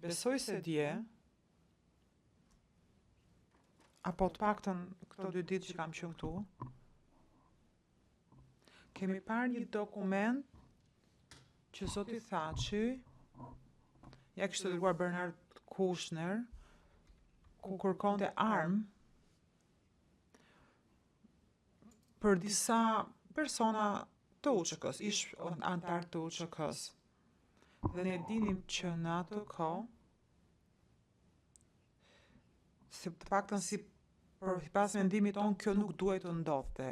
Besoj se dje, apo të paktën këto 2 ditë që kam qenë këtu, kemi parë një dokument që zoti Thaçi ja kishte dërguar Bernard Kushner, ku kërkonte armë për disa persona të UÇK-s, ish antar të UÇK-s. Dhe ne dinim që në atë kohë, se të paktën pas mendimit tonë, kjo nuk duhet të ndodhte.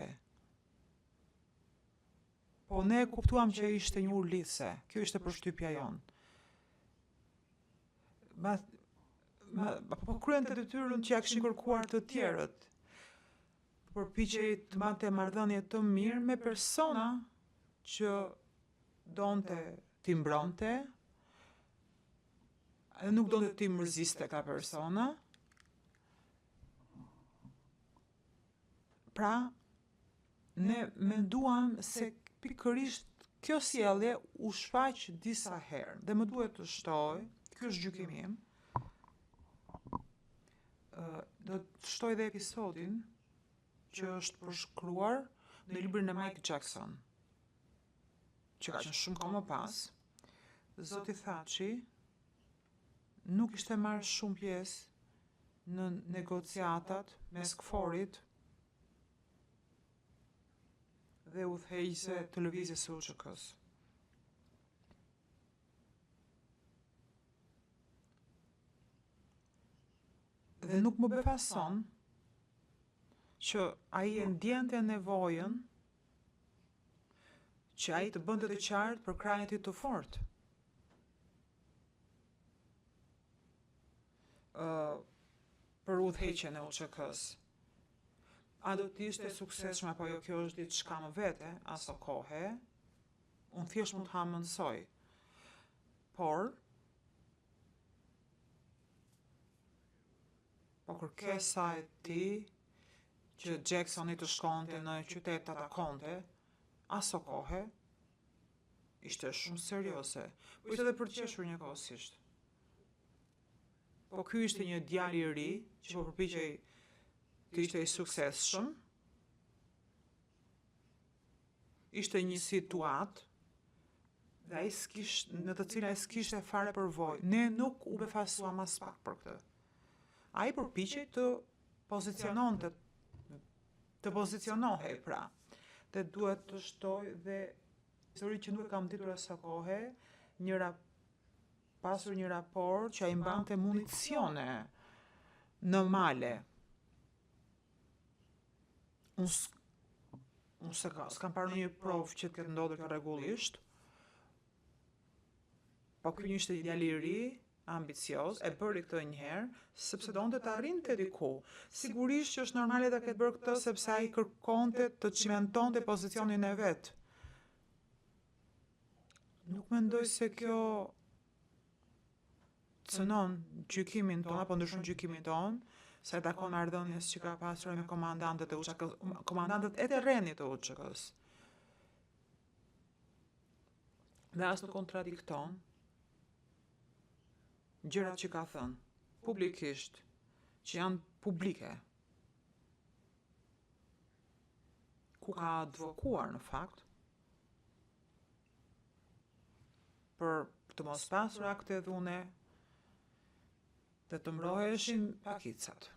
Po ne kuptuam që ishte një urlitse, kjo ishte përshtypja jonë. Po kryen të detyrën që ja kishin kërkuar të tjerët. Përpiqej të mbante marrëdhënie të mirë me persona që donte t'i mbronte, edhe nuk donte t'i mërziste ka persona. Pra, ne menduam se pikërisht kjo sjellje u shfaq disa herë dhe më duhet të shtoj, ky është gjykimi im. Do të shtoj dhe episodin që është përshkruar në librin e Mike Jackson, që ka qenë shumë kohë më pas. Zoti Thaçi nuk ishte marrë shumë pjesë në negociatat mes KFOR-it dhe udhëheqësve të lëvizjes së UÇK-s. Dhe nuk më befason që ai e ndjente nevojën që ai të bënte të qartë për krahun e tij të fortë. Për udhëheqjen e UÇK-s. A do të ishte suksesshme apo jo, kjo është diçka më vete, aso kohe, unë thjesht mund të hamendësoj. Por, po kërkesa e tij që Jacksoni të shkonte në qytet të takonte, aso kohe, ishte shumë serioze. Po ishte edhe për të qeshur njëkohësisht. Po ky ishte një djalë i ri që po përpiqej të ishte i suksesshëm. Ishte një situatë dhe ai në të cilën ai s'kishte fare përvojë. Ne nuk u befasuam as pak për këtë. Ai përpiqej të pozicionohej pra. Dhe duhet të shtoj dhe histori që nuk e kam ditur asaj kohe, pasur një raport që ai mbante municione në male. Unë s'kam parë një provë që të ketë ndodhur kjo rregullisht. Po ky ishte një djalë i ri, ambicioz, e bëri këtë një herë, sepse donte të arrinte diku. Sigurisht që është normale ta ketë bërë këtë sepse ai kërkonte të cimentonte pozicionin e vet. Nuk mendoj se kjo cënon gjykimin ton apo ndryshon gjykimin ton, sa i takon marrëdhënies që ka pasur me komandantët e UÇK-s, komandantët e terrenit të UÇK-s. Dhe as nuk kontradikton gjërat që ka thënë publikisht, që janë publike, ku ka advokuar në fakt për të mos pasur akte dhune dhe të mbroheshin pakicat.